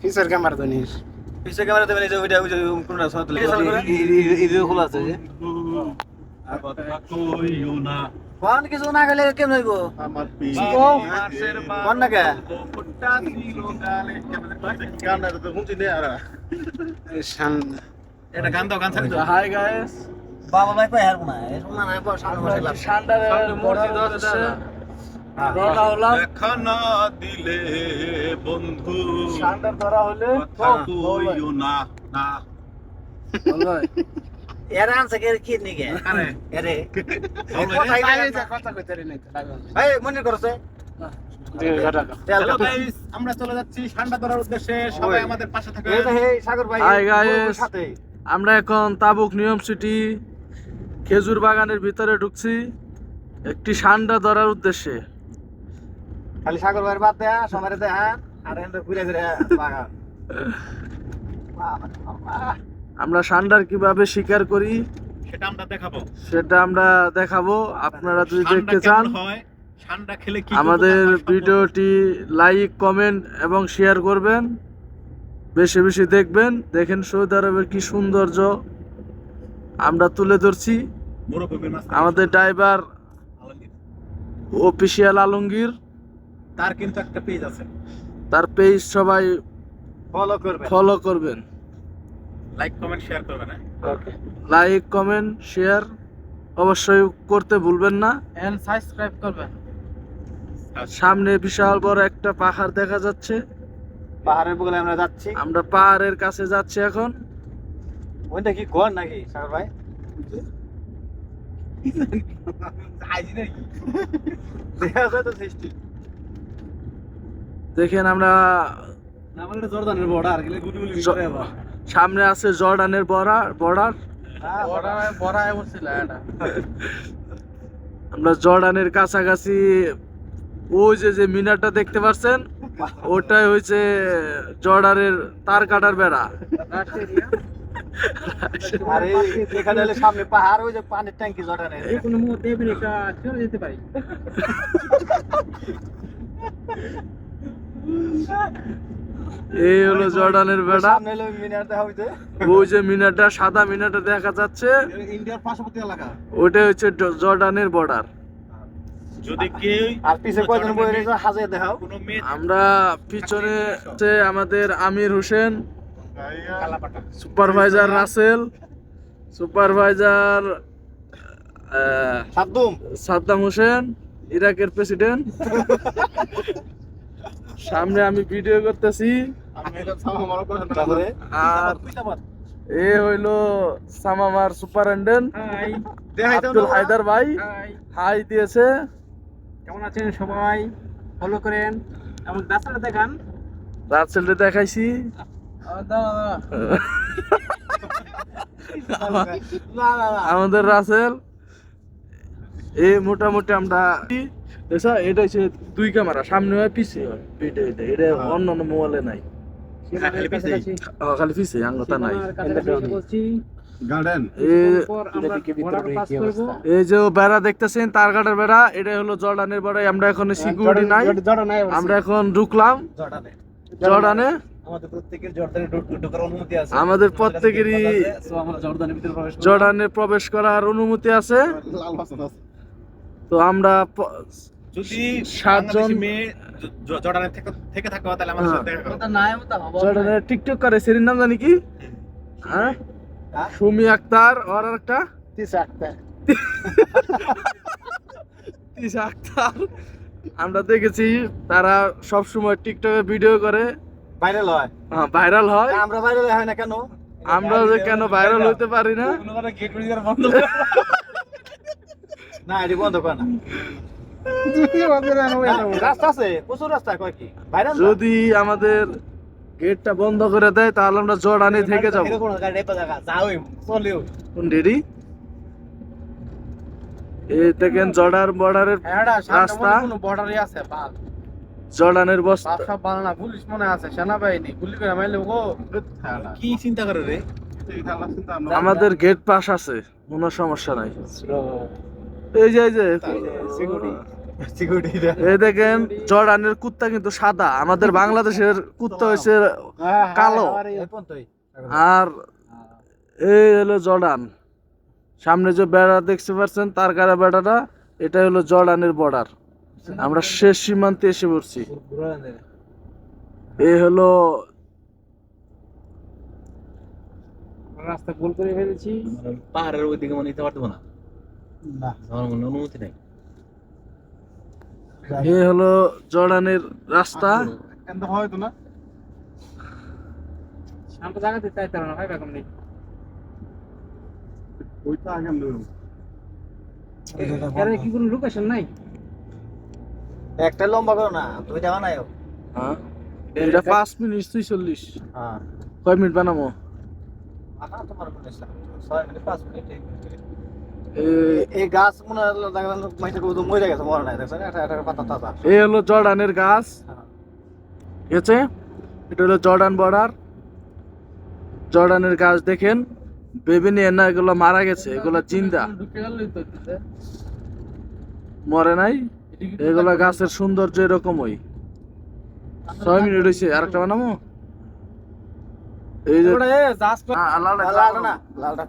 Feature camera তো নিস পিছে ক্যামেরা দেবেন এই যে ওইটা ওই যে কোনটা সব এই যে খোলা আছে যে কোন কিছু না গেলে কেমন হইব আমার কোন না কে গানটা তো শুনছি নে আর এটা গান দাও গান ছাড়ি দাও হাই গাইস বাবা ভাই কই হারবো না এই শোনা না বড় সামনে বসে লাভ সান্ডারের মসজিদ হচ্ছে রওনা হলাম দেখা না দিলে বন্ধু সান্ডার ধরা হলে কইও না না ভাই এর আনছে কে কি নিগে আরে আরে কথা কইতে রে নাই এই মনে করছে হ্যালো গাইস আমরা চলে যাচ্ছি ঠান্ডা ধরার উদ্দেশ্যে সবাই আমাদের পাশে থাকবেন এই যে হে সাগর ভাই হাই গাইস সাথে আমরা এখন তাবুক নিয়ম সিটি খেজুর বাগানের ভিতরে ঢুকছি একটি সান্ডা ধরার উদ্দেশ্যে। খালি সাগর ভাইয়ের বাদ দেয়া সমারে দেয়া আর এন্ড ঘুরে ঘুরে লাগা আমরা সান্ডার কিভাবে শিকার করি সেটা আমরা দেখাবো সেটা আমরা দেখাবো। আপনারা যদি ঠান্ডা দেখতে কেমন চান হয় ঠান্ডা খেলে কি আমাদের ভিডিওটি লাইক কমেন্ট এবং শেয়ার করবেন, বেশি বেশি দেখবেন। দেখেন সৌদি আরবের কি সৌন্দর্য আমরা তুলে ধরছি। মুরব্বি মাছ আমাদের ড্রাইভার অফিসিয়াল আলমগীর, তার কিন্তু একটা পেজ আছে তার পেজ সবাই ফলো করবে ফলো করবেন। লাইক কমেন্ট শেয়ার করবেন ওকে লাইক কমেন্ট শেয়ার অবশ্যই করতে ভুলবেন না। এন্ড সাবস্ক্রাইব করবেন। সামনে বিশাল বড় একটা পাহাড় দেখা যাচ্ছে। পাহাড়ের বুকে আমরা যাচ্ছি। আমরা পাহাড়ের কাছে যাচ্ছি এখন। ওইটা কি ঘর নাকি সাগর ভাই? আইজি নাকি দেখা যায় তো সৃষ্টি দেখেন আমরা না বলে জর্দানের বর্ডার গেলে গুলি গুলি করে আবার সামনে আছে জর্ডানের বর্ডার। বড়া বলছিল এটা আমরা জর্ডানের কাছাকাছি ওই যে মিনারটা দেখতে পাচ্ছেন ওটাই হচ্ছে জর্ডানের তার কাটার বেড়া। আরে যেখানে হলে সামনে পাহাড় ওই যে পানির ট্যাঙ্কি জর্ডানের এই কোনো মুহূর্তে আমেরিকা চলে যেতে পারি। এই হলো জর্ডানের বেড়া। সামনে হলো মিনার দেখা হইছে ওই যে মিনারটা সাদা মিনারটা দেখা যাচ্ছে ইন্ডিয়ার পার্শ্ববর্তী এলাকা। ওইটা হচ্ছে জর্ডানের বর্ডার। যদি কেউ আর পিছে কয়জন বই রয়েছে হাজিয়ে দেখাও। কোনো মেয়ে আমরা পিছনে আছে আমাদের আমির হোসেন, কালাপাটা সুপারভাইজার রাসেল, সুপারভাইজার সাদ্দাম হোসেন ইরাকের প্রেসিডেন্ট। সামনে আমি ভিডিও করতেছি তারপরে আর এ হইলো সামামার সুপারিনটেন্ডেন্ট আব্দুল হায়দার ভাই হাই দিয়েছে। কেমন আছেন সবাই? ফলো করেন এবং দাসাটা দেখান। রাসেলকে দেখাইছি। আমাদের রাসেল এই মোটামুটি আমরা এটা হচ্ছে দুই ক্যামেরা, সামনে হয় পিছে হয়। এটা অন্য মোবাইলে নাই, খালি পিছে আঙ্গতা নাই। গার্ডেন এই যে বেড়া দেখতেছেন তার কাটার বেড়া, এটা হলো জর্ডানের বেড়া। আমরা এখন সিকিউরিটি নাই, আমরা এখন ঢুকলাম জর্ডানে। আমাদের প্রত্যেকের জর্দানে ঢোকার অনুমতি আছে। আমাদের প্রত্যেকেরই সো আমরা জর্দানের ভিতরে প্রবেশ করব। জর্ডানে প্রবেশ করার অনুমতি আছে। তো আমরা যদি 7 জন মেয়ে জর্ডানে থেকে থাকো তাহলে আমাদের সাথে দেখা করো। ওটা নাই ওটা হবে। জর্ডানে টিকটক করে, সেরির নাম জানি কি? হ্যাঁ সুমি আক্তার আর একটা তিশা আক্তার। আমরা দেখেছি তারা সব সময় টিকটকে ভিডিও করে, ভাইরাল হয়। হ্যাঁ ভাইরাল হয়। আমরা ভাইরাল হয় না কেন? আমরা যে কেন ভাইরাল হতে পারি না? গেট পরিষ্কার বন্ধ না, এটি বন্ধ কর না। রাস্তা আছে, প্রচুর রাস্তা। কয় কি ভাইরাল? যদি আমাদের গেটটা বন্ধ করে দেয় তাহলে আমরা জর্ডানে থেকে যাবো। কোন ডেরি? এই দেখেন জর্ডান বর্ডারের রাস্তা, বর্ডারই আছে বাল। জর্ডানের বস্তা। সব বাল না, পুলিশ মনে আছে, সেনাবাহিনী গুলি করে মাইলে গো। কি চিন্তা করে রে? আমাদের গেট পাস আছে, কোনো সমস্যা নাই। এই যে সিকিউরিটি সিকিউরিটি এই দেখেন জর্ডানের কুত্তা কিন্তু সাদা, আমাদের বাংলাদেশের কুত্তা হচ্ছে কালো। আর এই হলো জর্ডান, সামনে যে বেড়া দেখতে পাচ্ছেন তার কারা বেড়াটা, এটা হলো জর্ডানের বর্ডার। আমরা শেষ সীমান্তে এসে পড়ছি। এই হলো রাস্তা ভুল করে ফেলেছি। পাহাড়ের ওইদিকে মনে নিতে পারবো না, না আমার মনে অনুমতি নেই। এই হলো জর্ডানের রাস্তা। এন্ড হয়তো না শান্ত জায়গাতে চাইতে না ভাই বেগম নেই। ওইটা আগে আমরা এর কি কোনো লোকেশন নাই? একটা লম্বা করো না, দুইটা বানায়ো। হ্যাঁ এটা 5 মিনিট 46। হ্যাঁ কয় মিনিট বানাবো? আনা তোমার কোন ইচ্ছা 6 মিনিট 5 মিনিট এই- এই গাছ মনে হয় দেখেন মাইটা কত মরে গেছে, মরে নাই দেখছেন, এটা পাতা তাজা। এই হলো জর্ডানের গাছ, ঠিক আছে? এটা হলো জর্ডান বর্ডার। জর্ডানের গাছ দেখেন, ভেবে নিয়ে না এগুলো মারা গেছে, এগুলো জিন্দা, মরে নাই। এগুলা গাছের সৌন্দর্য এরকমই। 6 মিনিট হয়েছে, আরেকটা বানাবো। এই যে ওটা জাস্ট লালটা লালটা না, লালটা